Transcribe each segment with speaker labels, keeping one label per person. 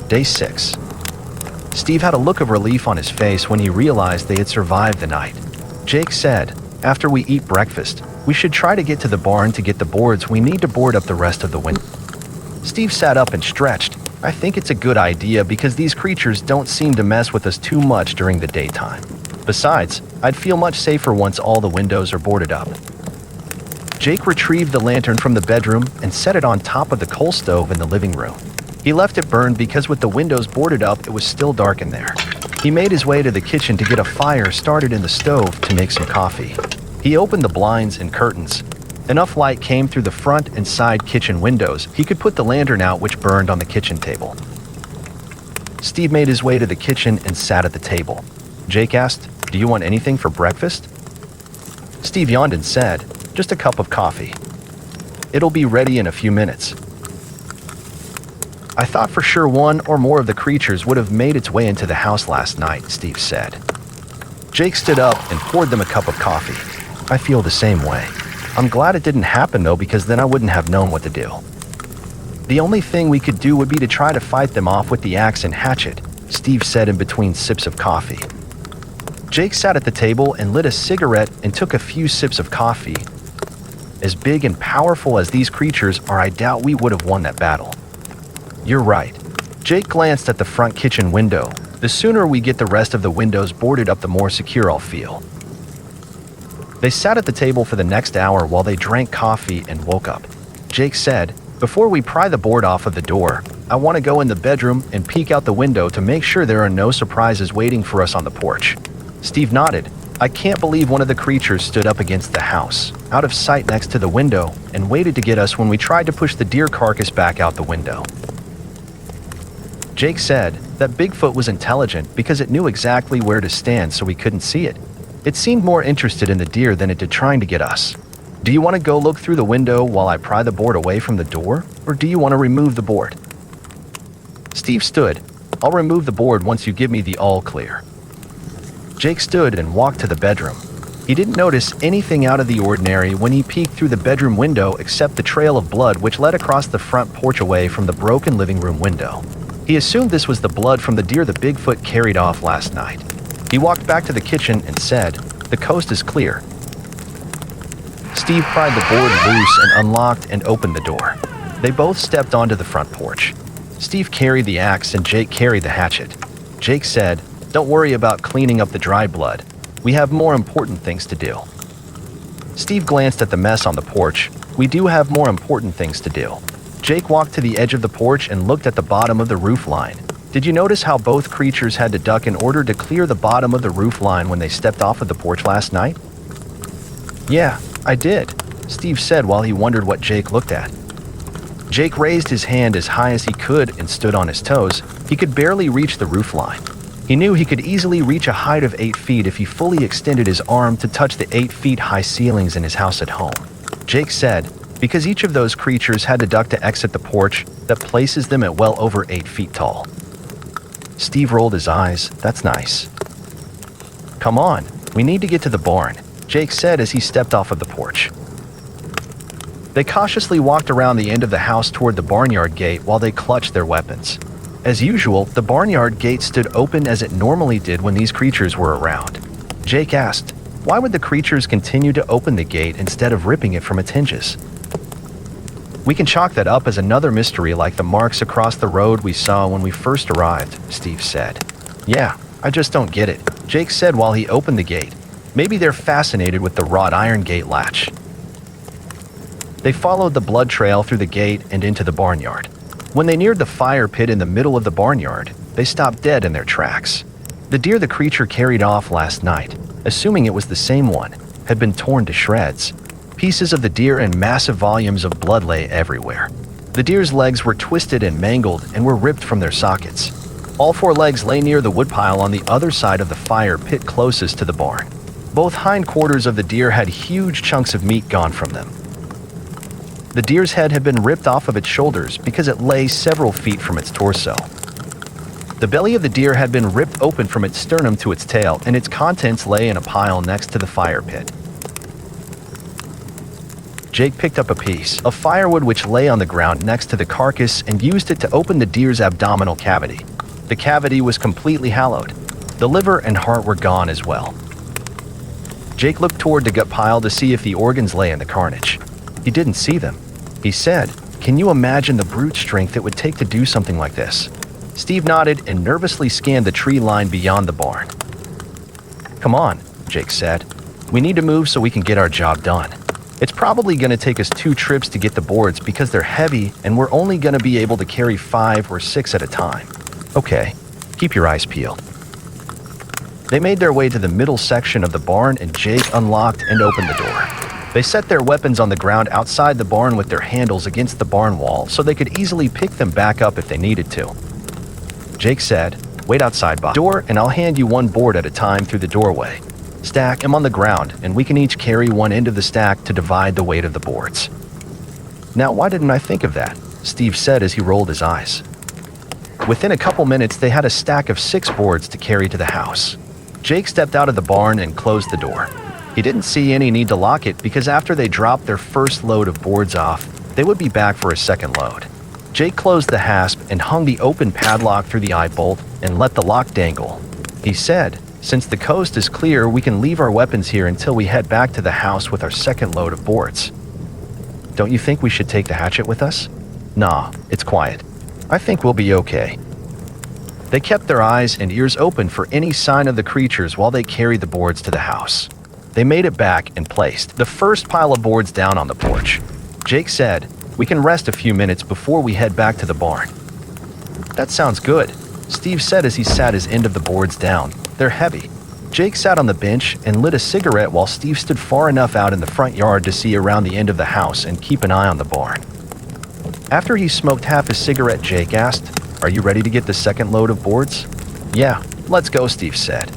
Speaker 1: Day 6. Steve had a look of relief on his face when he realized they had survived the night. Jake said, "After we eat breakfast, we should try to get to the barn to get the boards we need to board up the rest of the window." Steve sat up and stretched. "I think it's a good idea because these creatures don't seem to mess with us too much during the daytime. Besides, I'd feel much safer once all the windows are boarded up." Jake retrieved the lantern from the bedroom and set it on top of the coal stove in the living room. He left it burned because with the windows boarded up, it was still dark in there. He made his way to the kitchen to get a fire started in the stove to make some coffee. He opened the blinds and curtains. Enough light came through the front and side kitchen windows. He could put the lantern out which burned on the kitchen table. Steve made his way to the kitchen and sat at the table. Jake asked, "Do you want anything for breakfast?" Steve yawned and said, "Just a cup of coffee. It'll be ready in a few minutes." "I thought for sure one or more of the creatures would have made its way into the house last night," Steve said. Jake stood up and poured them a cup of coffee. "I feel the same way. I'm glad it didn't happen though, because then I wouldn't have known what to do. The only thing we could do would be to try to fight them off with the axe and hatchet," Steve said in between sips of coffee. Jake sat at the table and lit a cigarette and took a few sips of coffee. "As big and powerful as these creatures are, I doubt we would have won that battle." "You're right." Jake glanced at the front kitchen window. "The sooner we get the rest of the windows boarded up, the more secure I'll feel." They sat at the table for the next hour while they drank coffee and woke up. Jake said, "Before we pry the board off of the door, I want to go in the bedroom and peek out the window to make sure there are no surprises waiting for us on the porch." Steve nodded. "I can't believe one of the creatures stood up against the house, out of sight next to the window, and waited to get us when we tried to push the deer carcass back out the window." Jake said that Bigfoot was intelligent because it knew exactly where to stand so we couldn't see it. It seemed more interested in the deer than it did trying to get us. "Do you want to go look through the window while I pry the board away from the door, or do you want to remove the board?" Steve stood. "I'll remove the board once you give me the all clear." Jake stood and walked to the bedroom. He didn't notice anything out of the ordinary when he peeked through the bedroom window except the trail of blood which led across the front porch away from the broken living room window. He assumed this was the blood from the deer the Bigfoot carried off last night. He walked back to the kitchen and said, "The coast is clear." Steve pried the board loose and unlocked and opened the door. They both stepped onto the front porch. Steve carried the axe and Jake carried the hatchet. Jake said, "Don't worry about cleaning up the dry blood. We have more important things to do." Steve glanced at the mess on the porch. "We do have more important things to do." Jake walked to the edge of the porch and looked at the bottom of the roof line. "Did you notice how both creatures had to duck in order to clear the bottom of the roof line when they stepped off of the porch last night?" "Yeah, I did," Steve said while he wondered what Jake looked at. Jake raised his hand as high as he could and stood on his toes. He could barely reach the roof line. He knew he could easily reach a height of 8 feet if he fully extended his arm to touch the 8 feet high ceilings in his house at home. Jake said, "Because each of those creatures had to duck to exit the porch, that places them at well over 8 feet tall." Steve rolled his eyes. "That's nice." "Come on, we need to get to the barn," Jake said as he stepped off of the porch. They cautiously walked around the end of the house toward the barnyard gate while they clutched their weapons. As usual, the barnyard gate stood open as it normally did when these creatures were around. Jake asked, "Why would the creatures continue to open the gate instead of ripping it from its hinges?" "We can chalk that up as another mystery like the marks across the road we saw when we first arrived," Steve said. "Yeah, I just don't get it," Jake said while he opened the gate. "Maybe they're fascinated with the wrought iron gate latch." They followed the blood trail through the gate and into the barnyard. When they neared the fire pit in the middle of the barnyard, they stopped dead in their tracks. The deer the creature carried off last night, assuming it was the same one, had been torn to shreds. Pieces of the deer and massive volumes of blood lay everywhere. The deer's legs were twisted and mangled and were ripped from their sockets. All 4 legs lay near the woodpile on the other side of the fire pit closest to the barn. Both hindquarters of the deer had huge chunks of meat gone from them. The deer's head had been ripped off of its shoulders because it lay several feet from its torso. The belly of the deer had been ripped open from its sternum to its tail, and its contents lay in a pile next to the fire pit. Jake picked up a piece of firewood which lay on the ground next to the carcass and used it to open the deer's abdominal cavity. The cavity was completely hollowed. The liver and heart were gone as well. Jake looked toward the gut pile to see if the organs lay in the carnage. He didn't see them. He said, "Can you imagine the brute strength it would take to do something like this?" Steve nodded and nervously scanned the tree line beyond the barn. "Come on," Jake said. "We need to move so we can get our job done. It's probably going to take us 2 trips to get the boards because they're heavy and we're only going to be able to carry 5 or 6 at a time." "Okay, keep your eyes peeled." They made their way to the middle section of the barn and Jake unlocked and opened the door. They set their weapons on the ground outside the barn with their handles against the barn wall so they could easily pick them back up if they needed to. Jake said, "Wait outside by the door and I'll hand you 1 board at a time through the doorway. Stack them on the ground and we can each carry one end of the stack to divide the weight of the boards." "Now, why didn't I think of that?" Steve said as he rolled his eyes. Within a couple minutes, they had a stack of 6 boards to carry to the house. Jake stepped out of the barn and closed the door. He didn't see any need to lock it because after they dropped their first load of boards off, they would be back for a second load. Jake closed the hasp and hung the open padlock through the eye bolt and let the lock dangle. He said, "Since the coast is clear, we can leave our weapons here until we head back to the house with our second load of boards." "Don't you think we should take the hatchet with us?" "Nah, it's quiet. I think we'll be okay." They kept their eyes and ears open for any sign of the creatures while they carried the boards to the house. They made it back and placed the first pile of boards down on the porch. Jake said, "We can rest a few minutes before we head back to the barn." "That sounds good," Steve said as he sat his end of the boards down. "They're heavy." Jake sat on the bench and lit a cigarette while Steve stood far enough out in the front yard to see around the end of the house and keep an eye on the barn. After he smoked half his cigarette, Jake asked, "Are you ready to get the second load of boards?" "Yeah, let's go," Steve said.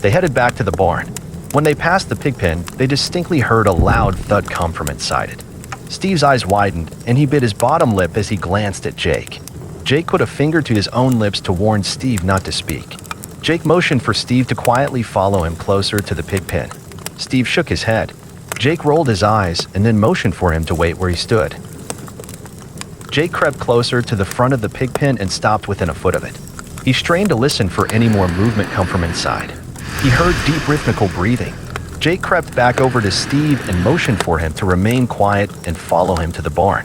Speaker 1: They headed back to the barn. When they passed the pig pen, they distinctly heard a loud thud come from inside it. Steve's eyes widened, and he bit his bottom lip as he glanced at Jake. Jake put a finger to his own lips to warn Steve not to speak. Jake motioned for Steve to quietly follow him closer to the pig pen. Steve shook his head. Jake rolled his eyes and then motioned for him to wait where he stood. Jake crept closer to the front of the pig pen and stopped within a foot of it. He strained to listen for any more movement come from inside. He heard deep rhythmical breathing. Jake crept back over to Steve and motioned for him to remain quiet and follow him to the barn.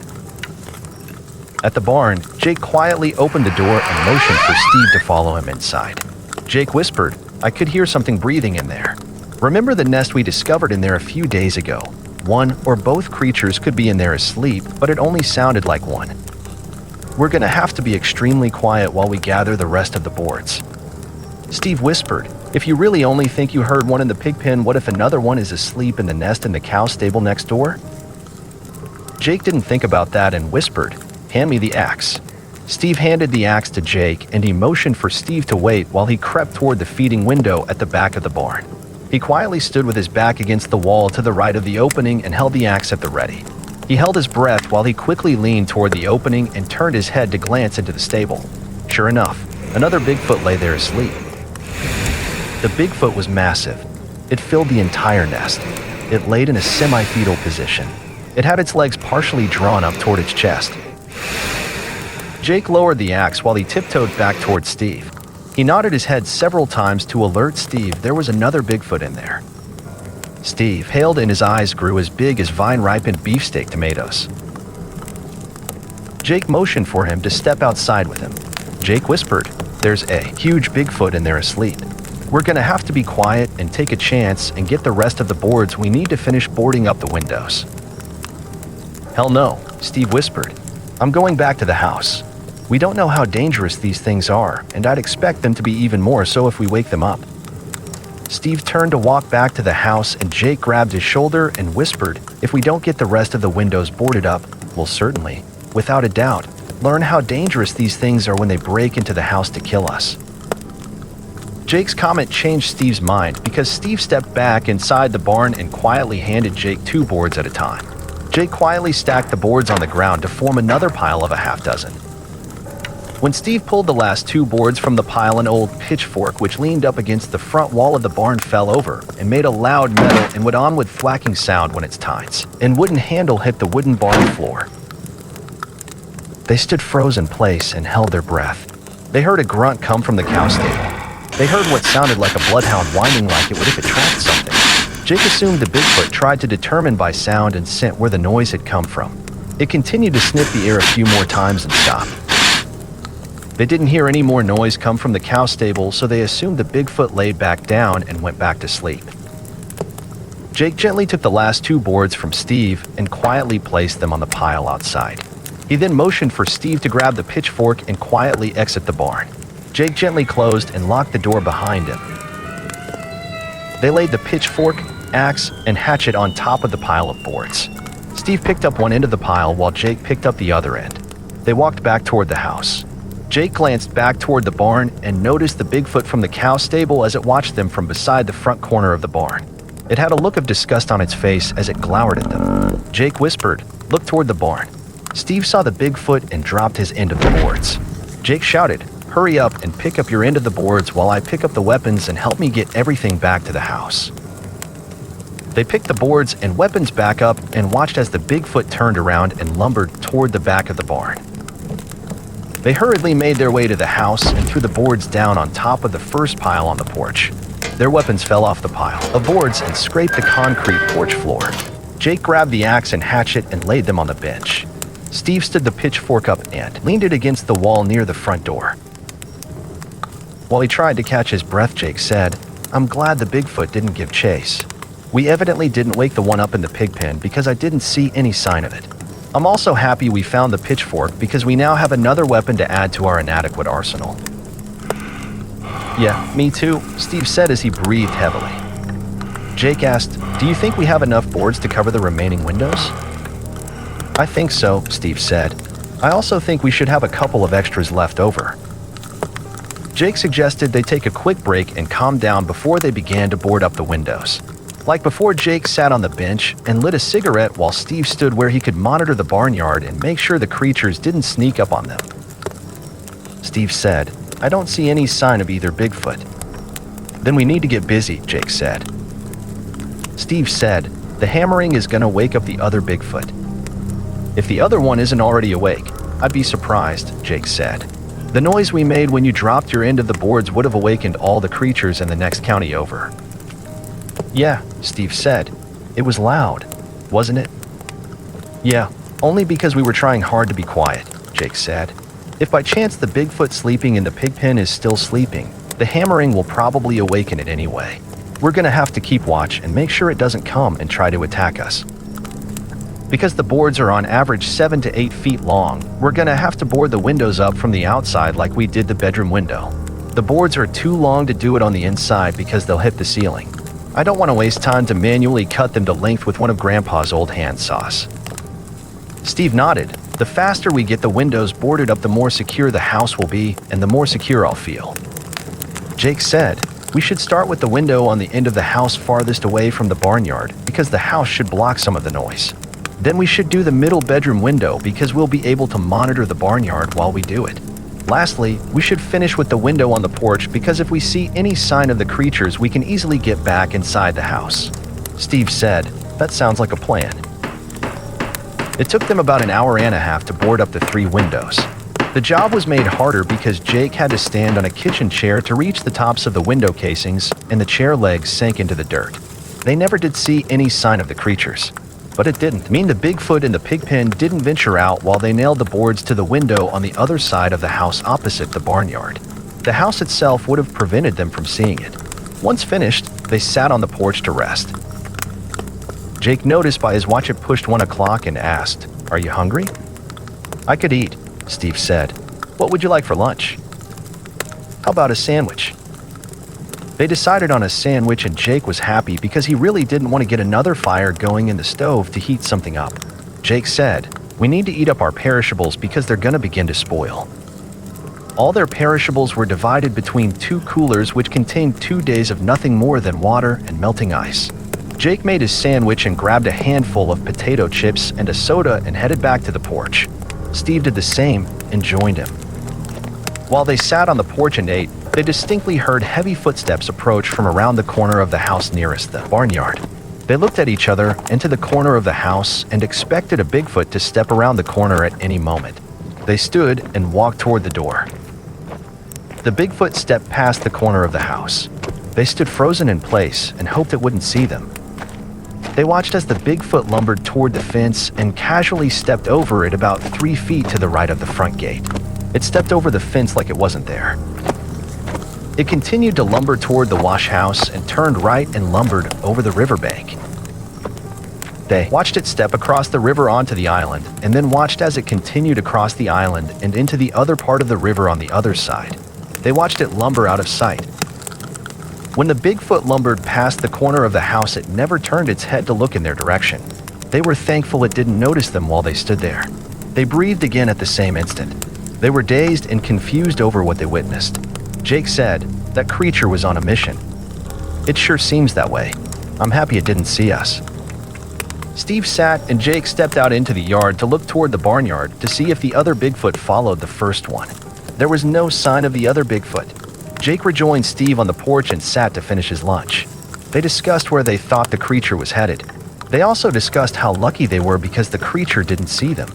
Speaker 1: At the barn, Jake quietly opened the door and motioned for Steve to follow him inside. Jake whispered, "I could hear something breathing in there. Remember the nest we discovered in there a few days ago? One or both creatures could be in there asleep, but it only sounded like one. We're gonna have to be extremely quiet while we gather the rest of the boards." Steve whispered, "If you really only think you heard one in the pig pen, what if another one is asleep in the nest in the cow stable next door?" Jake didn't think about that and whispered, "Hand me the axe." Steve handed the axe to Jake and he motioned for Steve to wait while he crept toward the feeding window at the back of the barn. He quietly stood with his back against the wall to the right of the opening and held the axe at the ready. He held his breath while he quickly leaned toward the opening and turned his head to glance into the stable. Sure enough, another Bigfoot lay there asleep. The Bigfoot was massive. It filled the entire nest. It laid in a semi-fetal position. It had its legs partially drawn up toward its chest. Jake lowered the axe while he tiptoed back toward Steve. He nodded his head several times to alert Steve there was another Bigfoot in there. Steve hailed and his eyes grew as big as vine-ripened beefsteak tomatoes. Jake motioned for him to step outside with him. Jake whispered, "There's a huge Bigfoot in there asleep. We're gonna have to be quiet and take a chance and get the rest of the boards we need to finish boarding up the windows." "Hell no," Steve whispered. "I'm going back to the house. We don't know how dangerous these things are, and I'd expect them to be even more so if we wake them up." Steve turned to walk back to the house and Jake grabbed his shoulder and whispered, "If we don't get the rest of the windows boarded up, we'll certainly, without a doubt, learn how dangerous these things are when they break into the house to kill us." Jake's comment changed Steve's mind because Steve stepped back inside the barn and quietly handed Jake 2 boards at a time. Jake quietly stacked the boards on the ground to form another pile of a half dozen. When Steve pulled the last 2 boards from the pile, an old pitchfork which leaned up against the front wall of the barn fell over and made a loud metal and wood thwacking sound when its tines and wooden handle hit the wooden barn floor. They stood frozen in place and held their breath. They heard a grunt come from the cow stable. They heard what sounded like a bloodhound whining like it would if it tracked something. Jake assumed the Bigfoot tried to determine by sound and scent where the noise had come from. It continued to sniff the air a few more times and stopped. They didn't hear any more noise come from the cow stable, so they assumed the Bigfoot laid back down and went back to sleep. Jake gently took the last 2 boards from Steve and quietly placed them on the pile outside. He then motioned for Steve to grab the pitchfork and quietly exit the barn. Jake gently closed and locked the door behind him. They laid the pitchfork, axe, and hatchet on top of the pile of boards. Steve picked up one end of the pile while Jake picked up the other end. They walked back toward the house. Jake glanced back toward the barn and noticed the Bigfoot from the cow stable as it watched them from beside the front corner of the barn. It had a look of disgust on its face as it glowered at them. Jake whispered, "Look toward the barn." Steve saw the Bigfoot and dropped his end of the boards. Jake shouted, "Hurry up and pick up your end of the boards while I pick up the weapons and help me get everything back to the house." They picked the boards and weapons back up and watched as the Bigfoot turned around and lumbered toward the back of the barn. They hurriedly made their way to the house and threw the boards down on top of the first pile on the porch. Their weapons fell off the pile of boards and scraped the concrete porch floor. Jake grabbed the axe and hatchet and laid them on the bench. Steve stood the pitchfork up and leaned it against the wall near the front door. While he tried to catch his breath, Jake said, "I'm glad the Bigfoot didn't give chase. We evidently didn't wake the one up in the pig pen because I didn't see any sign of it. I'm also happy we found the pitchfork because we now have another weapon to add to our inadequate arsenal." "Yeah, me too," Steve said as he breathed heavily. Jake asked, "Do you think we have enough boards to cover the remaining windows?" "I think so," Steve said. "I also think we should have a couple of extras left over." Jake suggested they take a quick break and calm down before they began to board up the windows. Like before, Jake sat on the bench and lit a cigarette while Steve stood where he could monitor the barnyard and make sure the creatures didn't sneak up on them. Steve said, "I don't see any sign of either Bigfoot." "Then we need to get busy," Jake said. Steve said, "The hammering is going to wake up the other Bigfoot." "If the other one isn't already awake, I'd be surprised," Jake said. "The noise we made when you dropped your end of the boards would have awakened all the creatures in the next county over." "Yeah," Steve said. "It was loud, wasn't it?" "Yeah, only because we were trying hard to be quiet," Jake said. "If by chance the Bigfoot sleeping in the pig pen is still sleeping, the hammering will probably awaken it anyway. We're gonna have to keep watch and make sure it doesn't come and try to attack us. Because the boards are on average 7 to 8 feet long, we're gonna have to board the windows up from the outside like we did the bedroom window. The boards are too long to do it on the inside because they'll hit the ceiling. I don't want to waste time to manually cut them to length with one of Grandpa's old hand saws." Steve nodded. "The faster we get the windows boarded up, the more secure the house will be, and the more secure I'll feel." Jake said, "We should start with the window on the end of the house farthest away from the barnyard because the house should block some of the noise. Then we should do the middle bedroom window because we'll be able to monitor the barnyard while we do it. Lastly, we should finish with the window on the porch because if we see any sign of the creatures, we can easily get back inside the house." Steve said, "That sounds like a plan." It took them about an hour and a half to board up the 3 windows. The job was made harder because Jake had to stand on a kitchen chair to reach the tops of the window casings, and the chair legs sank into the dirt. They never did see any sign of the creatures. But it didn't mean the Bigfoot in the pig pen didn't venture out while they nailed the boards to the window on the other side of the house opposite the barnyard. The house itself would have prevented them from seeing it. Once finished, they sat on the porch to rest. Jake noticed by his watch it pushed 1 o'clock and asked, "Are you hungry?" "I could eat," Steve said. "What would you like for lunch?" "How about a sandwich?" They decided on a sandwich, and Jake was happy because he really didn't want to get another fire going in the stove to heat something up. Jake said, "We need to eat up our perishables because they're going to begin to spoil." All their perishables were divided between 2 coolers which contained 2 days of nothing more than water and melting ice. Jake made his sandwich and grabbed a handful of potato chips and a soda and headed back to the porch. Steve did the same and joined him. While they sat on the porch and ate, they distinctly heard heavy footsteps approach from around the corner of the house nearest the barnyard. They looked at each other, into the corner of the house, and expected a Bigfoot to step around the corner at any moment. They stood and walked toward the door. The Bigfoot stepped past the corner of the house. They stood frozen in place and hoped it wouldn't see them. They watched as the Bigfoot lumbered toward the fence and casually stepped over it about 3 feet to the right of the front gate. It stepped over the fence like it wasn't there. It continued to lumber toward the wash house and turned right and lumbered over the riverbank. They watched it step across the river onto the island, and then watched as it continued across the island and into the other part of the river on the other side. They watched it lumber out of sight. When the Bigfoot lumbered past the corner of the house, it never turned its head to look in their direction. They were thankful it didn't notice them while they stood there. They breathed again at the same instant. They were dazed and confused over what they witnessed. Jake said, "That creature was on a mission." "It sure seems that way. I'm happy it didn't see us." Steve sat and Jake stepped out into the yard to look toward the barnyard to see if the other Bigfoot followed the first one. There was no sign of the other Bigfoot. Jake rejoined Steve on the porch and sat to finish his lunch. They discussed where they thought the creature was headed. They also discussed how lucky they were because the creature didn't see them.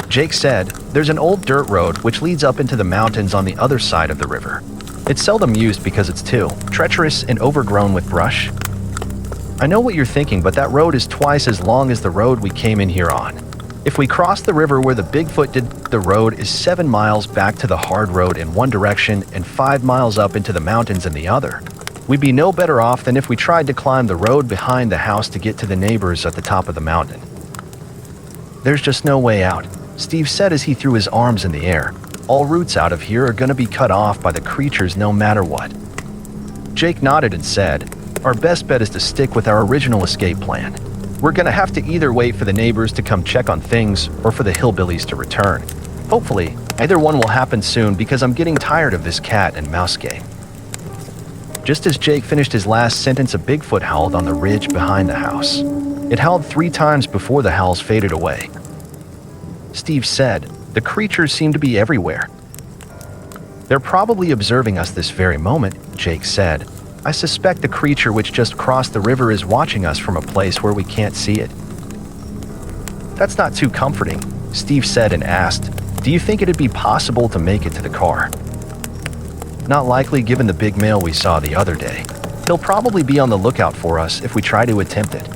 Speaker 1: Jake said, "There's an old dirt road which leads up into the mountains on the other side of the river. It's seldom used because it's too treacherous and overgrown with brush. I know what you're thinking, but that road is twice as long as the road we came in here on. If we cross the river where the Bigfoot did, the road is 7 miles back to the hard road in one direction and 5 miles up into the mountains in the other. We'd be no better off than if we tried to climb the road behind the house to get to the neighbors at the top of the mountain. There's just no way out," Steve said as he threw his arms in the air. "All routes out of here are going to be cut off by the creatures no matter what." Jake nodded and said, "Our best bet is to stick with our original escape plan. We're going to have to either wait for the neighbors to come check on things or for the hillbillies to return. Hopefully, either one will happen soon because I'm getting tired of this cat and mouse game." Just as Jake finished his last sentence, a Bigfoot howled on the ridge behind the house. It howled 3 times before the howls faded away. Steve said, "The creatures seem to be everywhere." "They're probably observing us this very moment," Jake said. "I suspect the creature which just crossed the river is watching us from a place where we can't see it." "That's not too comforting," Steve said and asked, "Do you think it'd be possible to make it to the car?" "Not likely given the big male we saw the other day. He'll probably be on the lookout for us if we try to attempt it."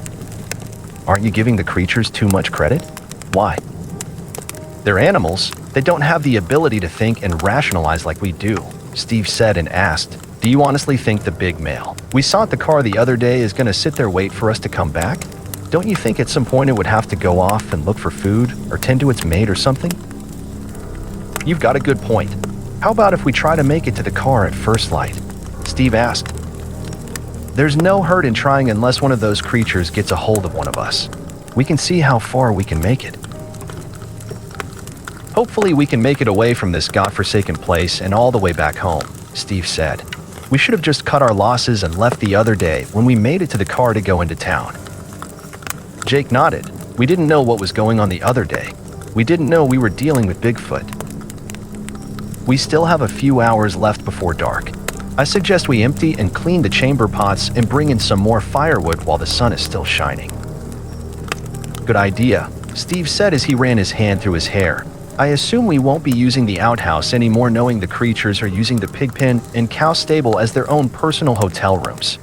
Speaker 1: "Aren't you giving the creatures too much credit?" "Why?" "They're animals. They don't have the ability to think and rationalize like we do," Steve said and asked, "Do you honestly think the big male we saw at the car the other day is going to sit there wait for us to come back? Don't you think at some point it would have to go off and look for food or tend to its mate or something?" "You've got a good point. How about if we try to make it to the car at first light?" Steve asked. "There's no hurt in trying unless one of those creatures gets a hold of one of us. We can see how far we can make it." "Hopefully we can make it away from this godforsaken place and all the way back home," Steve said. "We should have just cut our losses and left the other day when we made it to the car to go into town." Jake nodded. "We didn't know what was going on the other day. We didn't know we were dealing with Bigfoot. We still have a few hours left before dark. I suggest we empty and clean the chamber pots and bring in some more firewood while the sun is still shining." "Good idea," Steve said as he ran his hand through his hair. "I assume we won't be using the outhouse anymore, knowing the creatures are using the pig pen and cow stable as their own personal hotel rooms."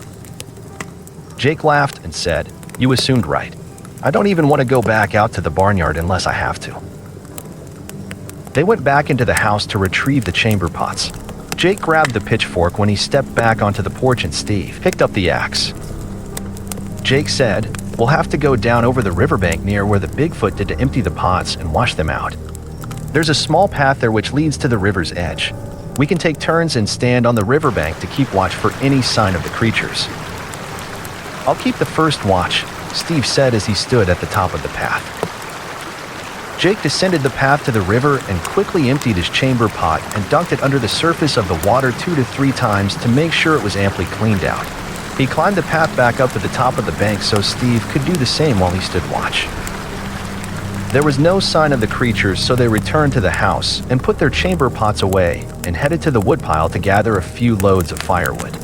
Speaker 1: Jake laughed and said, "You assumed right. I don't even want to go back out to the barnyard unless I have to." They went back into the house to retrieve the chamber pots. Jake grabbed the pitchfork when he stepped back onto the porch and Steve picked up the axe. Jake said, "We'll have to go down over the riverbank near where the Bigfoot did to empty the pots and wash them out. There's a small path there which leads to the river's edge. We can take turns and stand on the riverbank to keep watch for any sign of the creatures." "I'll keep the first watch," Steve said as he stood at the top of the path. Jake descended the path to the river and quickly emptied his chamber pot and dunked it under the surface of the water 2 to 3 times to make sure it was amply cleaned out. He climbed the path back up to the top of the bank so Steve could do the same while he stood watch. There was no sign of the creatures, so they returned to the house and put their chamber pots away and headed to the woodpile to gather a few loads of firewood.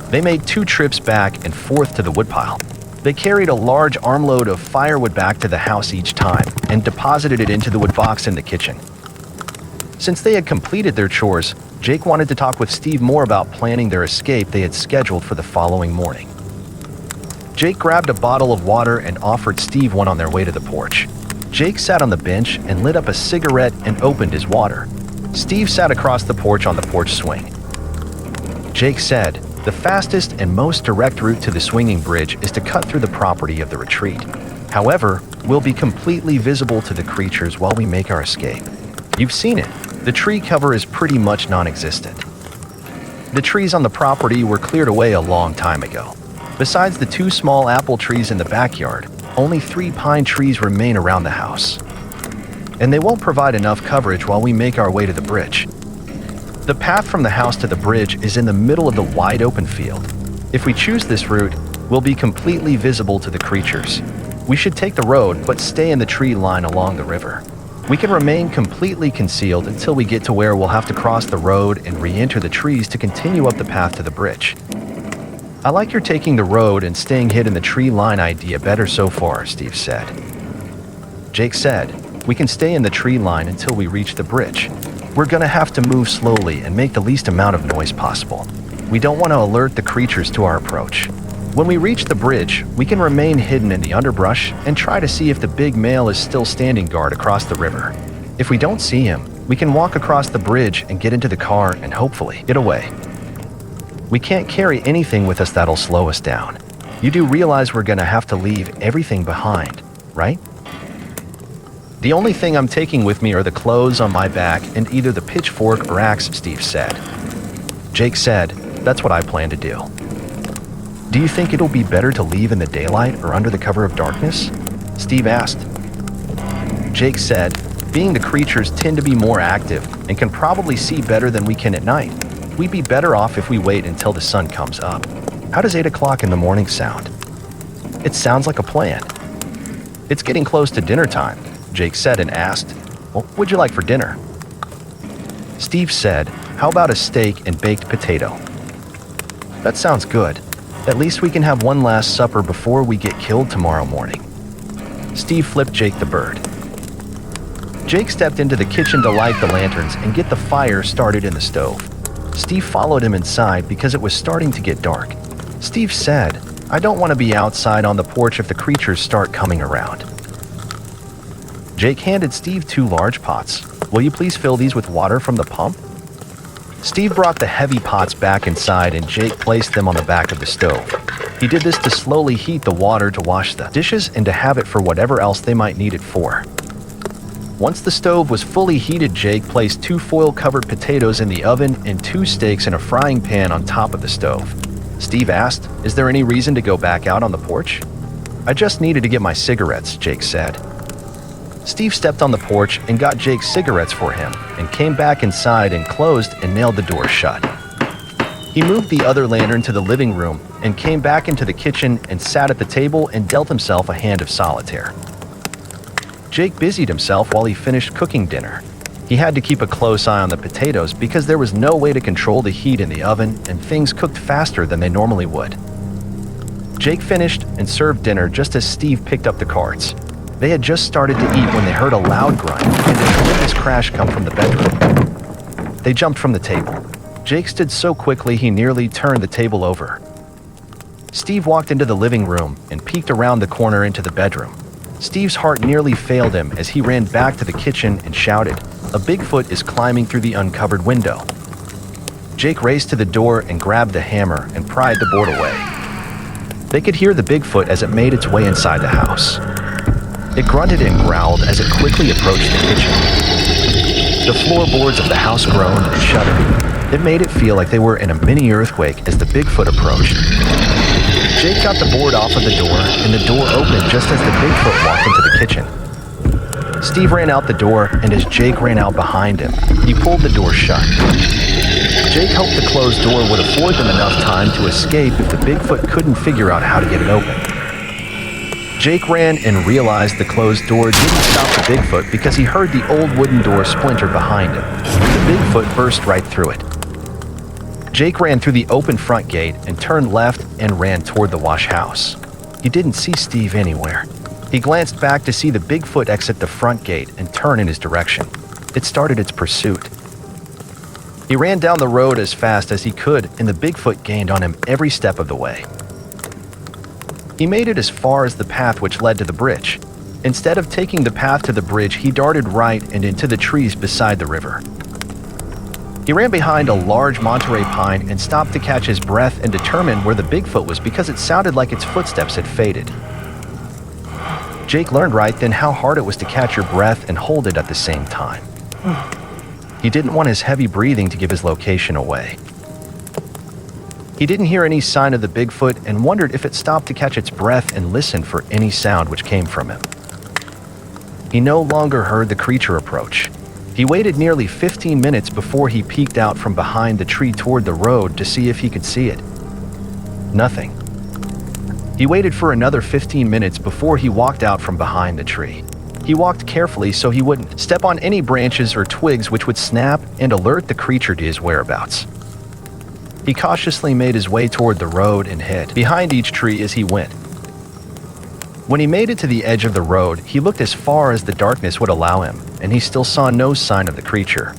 Speaker 1: They made 2 trips back and forth to the woodpile. They carried a large armload of firewood back to the house each time and deposited it into the wood box in the kitchen. Since they had completed their chores, Jake wanted to talk with Steve more about planning their escape they had scheduled for the following morning. Jake grabbed a bottle of water and offered Steve one on their way to the porch. Jake sat on the bench and lit up a cigarette and opened his water. Steve sat across the porch on the porch swing. Jake said, "The fastest and most direct route to the swinging bridge is to cut through the property of the retreat. However, we'll be completely visible to the creatures while we make our escape. You've seen it. The tree cover is pretty much non-existent. The trees on the property were cleared away a long time ago. Besides the 2 small apple trees in the backyard, only 3 pine trees remain around the house. And they won't provide enough coverage while we make our way to the bridge. The path from the house to the bridge is in the middle of the wide open field. If we choose this route, we'll be completely visible to the creatures. We should take the road, but stay in the tree line along the river. We can remain completely concealed until we get to where we'll have to cross the road and re-enter the trees to continue up the path to the bridge. I like your taking the road and staying hid in the tree line idea better so far," Steve said. Jake said, "We can stay in the tree line until we reach the bridge. We're gonna have to move slowly and make the least amount of noise possible. We don't want to alert the creatures to our approach. When we reach the bridge, we can remain hidden in the underbrush and try to see if the big male is still standing guard across the river. If we don't see him, we can walk across the bridge and get into the car and hopefully get away. We can't carry anything with us that'll slow us down. You do realize we're gonna have to leave everything behind, right?" "The only thing I'm taking with me are the clothes on my back and either the pitchfork or axe," Steve said. Jake said, "That's what I plan to do." "Do you think it'll be better to leave in the daylight or under the cover of darkness?" Steve asked. Jake said, "Being the creatures tend to be more active and can probably see better than we can at night. We'd be better off if we wait until the sun comes up. How does 8 o'clock in the morning sound?" "It sounds like a plan." "It's getting close to dinner time," Jake said and asked, "What would you like for dinner?" Steve said, "How about a steak and baked potato?" "That sounds good. At least we can have one last supper before we get killed tomorrow morning." Steve flipped Jake the bird. Jake stepped into the kitchen to light the lanterns and get the fire started in the stove. Steve followed him inside because it was starting to get dark. Steve said, "I don't want to be outside on the porch if the creatures start coming around." Jake handed Steve 2 large pots. "Will you please fill these with water from the pump?" Steve brought the heavy pots back inside and Jake placed them on the back of the stove. He did this to slowly heat the water to wash the dishes and to have it for whatever else they might need it for. Once the stove was fully heated, Jake placed 2 foil-covered potatoes in the oven and 2 steaks in a frying pan on top of the stove. Steve asked, "Is there any reason to go back out on the porch?" "I just needed to get my cigarettes," Jake said. Steve stepped on the porch and got Jake cigarettes for him and came back inside and closed and nailed the door shut. He moved the other lantern to the living room and came back into the kitchen and sat at the table and dealt himself a hand of solitaire. Jake busied himself while he finished cooking dinner. He had to keep a close eye on the potatoes because there was no way to control the heat in the oven and things cooked faster than they normally would. Jake finished and served dinner just as Steve picked up the cards. They had just started to eat when they heard a loud grunt and a tremendous crash come from the bedroom. They jumped from the table. Jake stood so quickly he nearly turned the table over. Steve walked into the living room and peeked around the corner into the bedroom. Steve's heart nearly failed him as he ran back to the kitchen and shouted, "A Bigfoot is climbing through the uncovered window." Jake raced to the door and grabbed the hammer and pried the board away. They could hear the Bigfoot as it made its way inside the house. It grunted and growled as it quickly approached the kitchen. The floorboards of the house groaned and shuddered. It made it feel like they were in a mini earthquake as the Bigfoot approached. Jake got the board off of the door, and the door opened just as the Bigfoot walked into the kitchen. Steve ran out the door, and as Jake ran out behind him, he pulled the door shut. Jake hoped the closed door would afford them enough time to escape if the Bigfoot couldn't figure out how to get it open. Jake ran and realized the closed door didn't stop the Bigfoot because he heard the old wooden door splinter behind him. The Bigfoot burst right through it. Jake ran through the open front gate and turned left and ran toward the wash house. He didn't see Steve anywhere. He glanced back to see the Bigfoot exit the front gate and turn in his direction. It started its pursuit. He ran down the road as fast as he could, and the Bigfoot gained on him every step of the way. He made it as far as the path which led to the bridge. Instead of taking the path to the bridge, he darted right and into the trees beside the river. He ran behind a large Monterey pine and stopped to catch his breath and determine where the Bigfoot was because it sounded like its footsteps had faded. Jake learned right then how hard it was to catch your breath and hold it at the same time. He didn't want his heavy breathing to give his location away. He didn't hear any sign of the Bigfoot and wondered if it stopped to catch its breath and listen for any sound which came from him. He no longer heard the creature approach. He waited nearly 15 minutes before he peeked out from behind the tree toward the road to see if he could see it. Nothing. He waited for another 15 minutes before he walked out from behind the tree. He walked carefully so he wouldn't step on any branches or twigs which would snap and alert the creature to his whereabouts. He cautiously made his way toward the road and hid behind each tree as he went. When he made it to the edge of the road, he looked as far as the darkness would allow him, and he still saw no sign of the creature.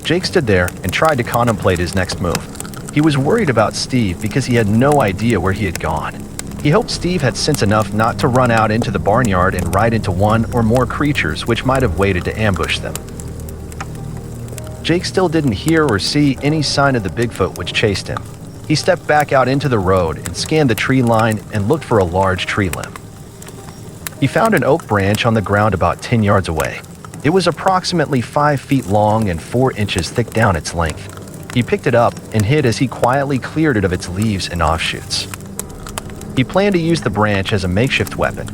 Speaker 1: Jake stood there and tried to contemplate his next move. He was worried about Steve because he had no idea where he had gone. He hoped Steve had sense enough not to run out into the barnyard and ride into one or more creatures which might have waited to ambush them. Jake still didn't hear or see any sign of the Bigfoot which chased him. He stepped back out into the road and scanned the tree line and looked for a large tree limb. He found an oak branch on the ground about 10 yards away. It was approximately 5 feet long and 4 inches thick down its length. He picked it up and hid as he quietly cleared it of its leaves and offshoots. He planned to use the branch as a makeshift weapon.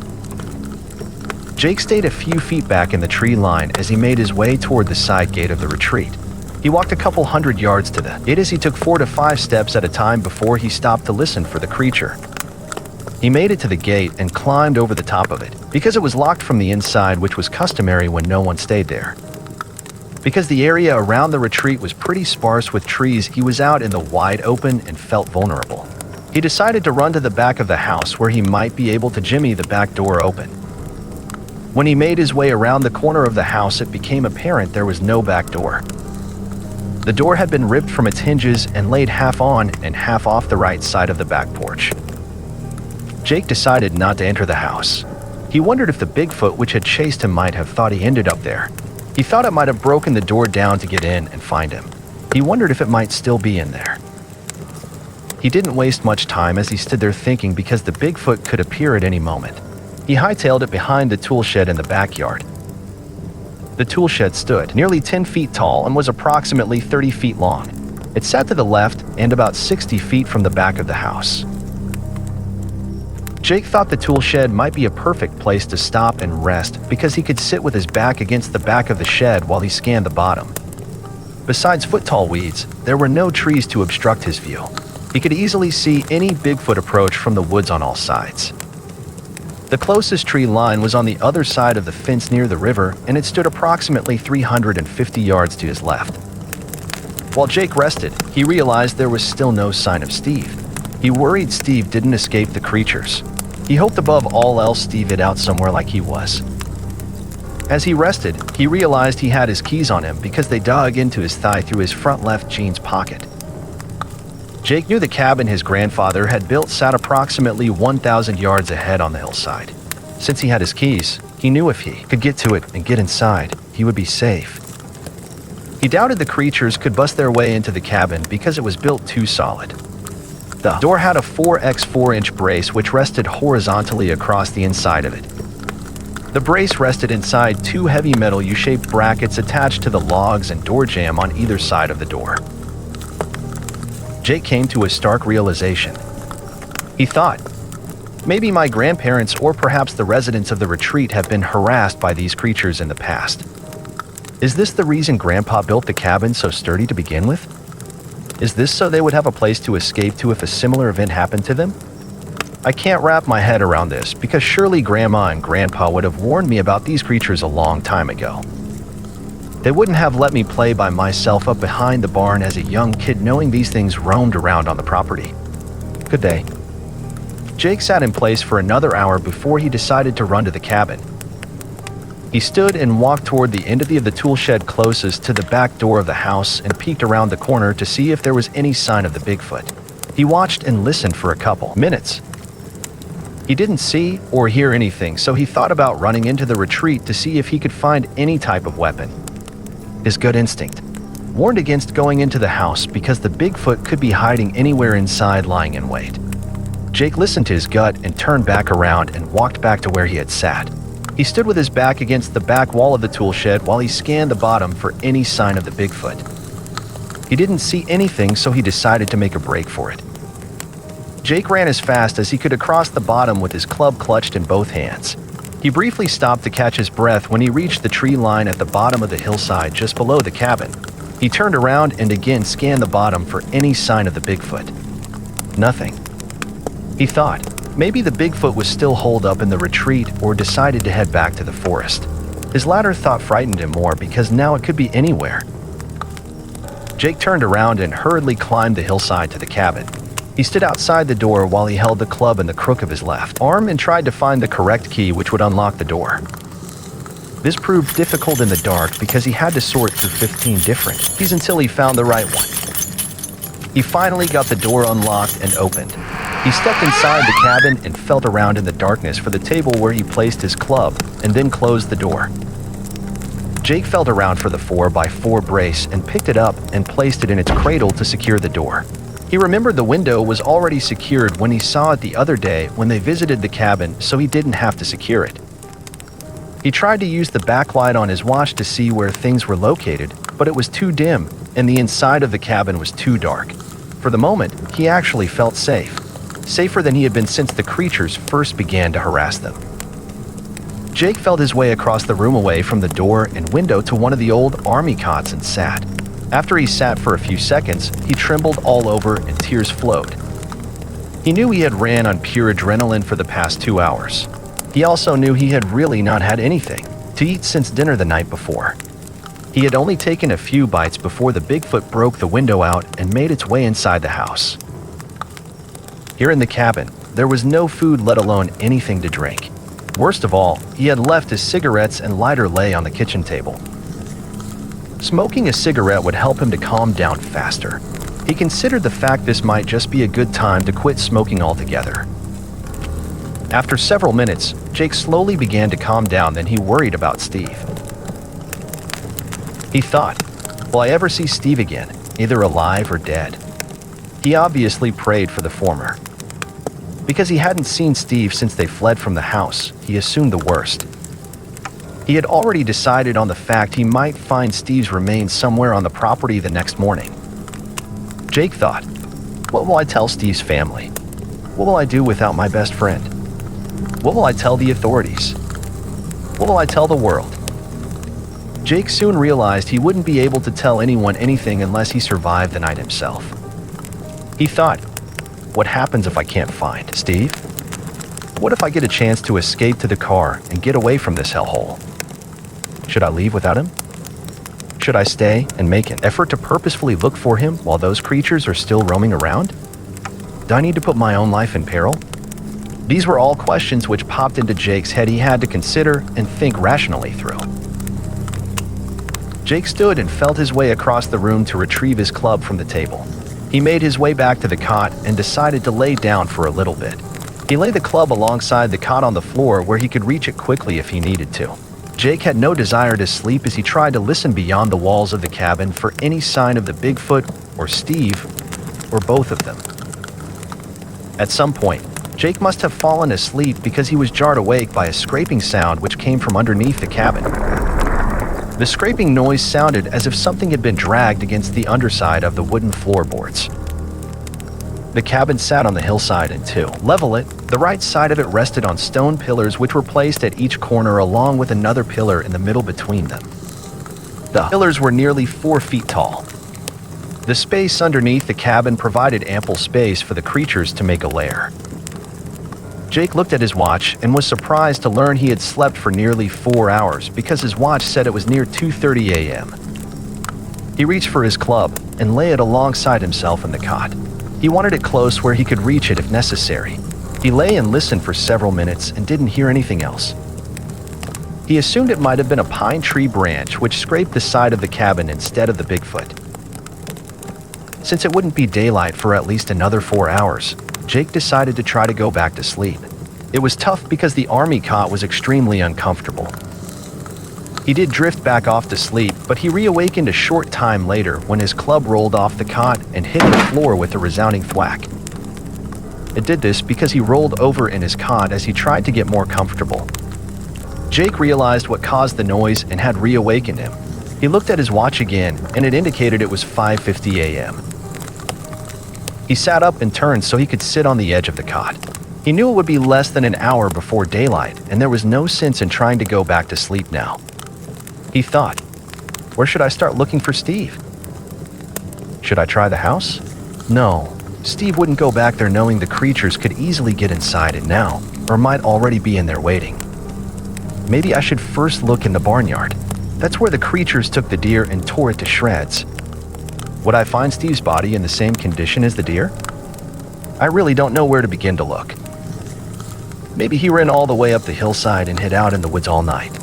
Speaker 1: Jake stayed a few feet back in the tree line as he made his way toward the side gate of the retreat. He walked a couple hundred yards to the gate as he took 4 to 5 steps at a time before he stopped to listen for the creature. He made it to the gate and climbed over the top of it, because it was locked from the inside, which was customary when no one stayed there. Because the area around the retreat was pretty sparse with trees, he was out in the wide open and felt vulnerable. He decided to run to the back of the house where he might be able to jimmy the back door open. When he made his way around the corner of the house, it became apparent there was no back door. The door had been ripped from its hinges and laid half on and half off the right side of the back porch. Jake decided not to enter the house. He wondered if the Bigfoot which had chased him might have thought he ended up there. He thought it might have broken the door down to get in and find him. He wondered if it might still be in there. He didn't waste much time as he stood there thinking because the Bigfoot could appear at any moment. He hightailed it behind the tool shed in the backyard. The tool shed stood nearly 10 feet tall and was approximately 30 feet long. It sat to the left and about 60 feet from the back of the house. Jake thought the tool shed might be a perfect place to stop and rest because he could sit with his back against the back of the shed while he scanned the bottom. Besides foot-tall weeds, there were no trees to obstruct his view. He could easily see any Bigfoot approach from the woods on all sides. The closest tree line was on the other side of the fence near the river, and it stood approximately 350 yards to his left. While Jake rested, he realized there was still no sign of Steve. He worried Steve didn't escape the creatures. He hoped above all else Steve hid out somewhere like he was. As he rested, he realized he had his keys on him because they dug into his thigh through his front left jeans pocket. Jake knew the cabin his grandfather had built sat approximately 1,000 yards ahead on the hillside. Since he had his keys, he knew if he could get to it and get inside, he would be safe. He doubted the creatures could bust their way into the cabin because it was built too solid. The door had a 4x4-inch brace which rested horizontally across the inside of it. The brace rested inside 2 heavy metal U-shaped brackets attached to the logs and door jamb on either side of the door. Jake came to a stark realization. He thought, maybe my grandparents or perhaps the residents of the retreat have been harassed by these creatures in the past. Is this the reason Grandpa built the cabin so sturdy to begin with? Is this so they would have a place to escape to if a similar event happened to them? I can't wrap my head around this because surely Grandma and Grandpa would have warned me about these creatures a long time ago. They wouldn't have let me play by myself up behind the barn as a young kid knowing these things roamed around on the property. Good day." Jake sat in place for another hour before he decided to run to the cabin. He stood and walked toward the end of the tool shed closest to the back door of the house and peeked around the corner to see if there was any sign of the Bigfoot. He watched and listened for a couple minutes. He didn't see or hear anything, so he thought about running into the retreat to see if he could find any type of weapon. His gut instinct warned against going into the house because the Bigfoot could be hiding anywhere inside, lying in wait. Jake listened to his gut and turned back around and walked back to where he had sat. He stood with his back against the back wall of the tool shed while he scanned the bottom for any sign of the Bigfoot. He didn't see anything, so he decided to make a break for it. Jake ran as fast as he could across the bottom with his club clutched in both hands. He briefly stopped to catch his breath when he reached the tree line at the bottom of the hillside just below the cabin. He turned around and again scanned the bottom for any sign of the Bigfoot. Nothing. He thought maybe the Bigfoot was still holed up in the retreat or decided to head back to the forest. His latter thought frightened him more because now it could be anywhere. Jake turned around and hurriedly climbed the hillside to the cabin. He stood outside the door while he held the club in the crook of his left arm and tried to find the correct key which would unlock the door. This proved difficult in the dark because he had to sort through 15 different keys until he found the right one. He finally got the door unlocked and opened. He stepped inside the cabin and felt around in the darkness for the table where he placed his club and then closed the door. Jake felt around for the 4x4 brace and picked it up and placed it in its cradle to secure the door. He remembered the window was already secured when he saw it the other day when they visited the cabin, so he didn't have to secure it. He tried to use the backlight on his watch to see where things were located, but it was too dim and the inside of the cabin was too dark. For the moment, he actually felt safe. Safer than he had been since the creatures first began to harass them. Jake felt his way across the room away from the door and window to one of the old army cots and sat. After he sat for a few seconds, he trembled all over and tears flowed. He knew he had ran on pure adrenaline for the past 2 hours. He also knew he had really not had anything to eat since dinner the night before. He had only taken a few bites before the Bigfoot broke the window out and made its way inside the house. Here in the cabin, there was no food, let alone anything to drink. Worst of all, he had left his cigarettes and lighter lay on the kitchen table. Smoking a cigarette would help him to calm down faster. He considered the fact this might just be a good time to quit smoking altogether. After several minutes, Jake slowly began to calm down, then he worried about Steve. He thought, will I ever see Steve again, either alive or dead? He obviously prayed for the former. Because he hadn't seen Steve since they fled from the house, he assumed the worst. He had already decided on the fact he might find Steve's remains somewhere on the property the next morning. Jake thought, what will I tell Steve's family? What will I do without my best friend? What will I tell the authorities? What will I tell the world? Jake soon realized he wouldn't be able to tell anyone anything unless he survived the night himself. He thought, what happens if I can't find Steve? What if I get a chance to escape to the car and get away from this hellhole? Should I leave without him? Should I stay and make an effort to purposefully look for him while those creatures are still roaming around? Do I need to put my own life in peril? These were all questions which popped into Jake's head he had to consider and think rationally through. Jake stood and felt his way across the room to retrieve his club from the table. He made his way back to the cot and decided to lay down for a little bit. He laid the club alongside the cot on the floor where he could reach it quickly if he needed to. Jake had no desire to sleep as he tried to listen beyond the walls of the cabin for any sign of the Bigfoot or Steve, or both of them. At some point, Jake must have fallen asleep because he was jarred awake by a scraping sound which came from underneath the cabin. The scraping noise sounded as if something had been dragged against the underside of the wooden floorboards. The cabin sat on the hillside and to level it, the right side of it rested on stone pillars which were placed at each corner along with another pillar in the middle between them. The pillars were nearly 4 feet tall. The space underneath the cabin provided ample space for the creatures to make a lair. Jake looked at his watch and was surprised to learn he had slept for nearly 4 hours because his watch said it was near 2:30 a.m. He reached for his club and lay it alongside himself in the cot. He wanted it close where he could reach it if necessary. He lay and listened for several minutes and didn't hear anything else. He assumed it might have been a pine tree branch which scraped the side of the cabin instead of the Bigfoot. Since it wouldn't be daylight for at least another 4 hours, Jake decided to try to go back to sleep. It was tough because the army cot was extremely uncomfortable. He did drift back off to sleep, but he reawakened a short time later when his club rolled off the cot and hit the floor with a resounding thwack. It did this because he rolled over in his cot as he tried to get more comfortable. Jake realized what caused the noise and had reawakened him. He looked at his watch again, and it indicated it was 5:50 a.m. He sat up and turned so he could sit on the edge of the cot. He knew it would be less than an hour before daylight, and there was no sense in trying to go back to sleep now. He thought, where should I start looking for Steve? Should I try the house? No, Steve wouldn't go back there knowing the creatures could easily get inside it now, or might already be in there waiting. Maybe I should first look in the barnyard. That's where the creatures took the deer and tore it to shreds. Would I find Steve's body in the same condition as the deer? I really don't know where to begin to look. Maybe he ran all the way up the hillside and hid out in the woods all night.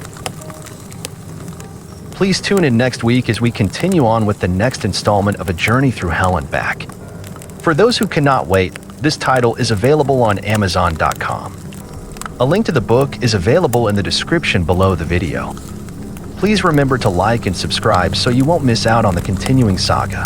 Speaker 1: Please tune in next week as we continue on with the next installment of A Journey Through Hell and Back. For those who cannot wait, this title is available on Amazon.com. A link to the book is available in the description below the video. Please remember to like and subscribe so you won't miss out on the continuing saga.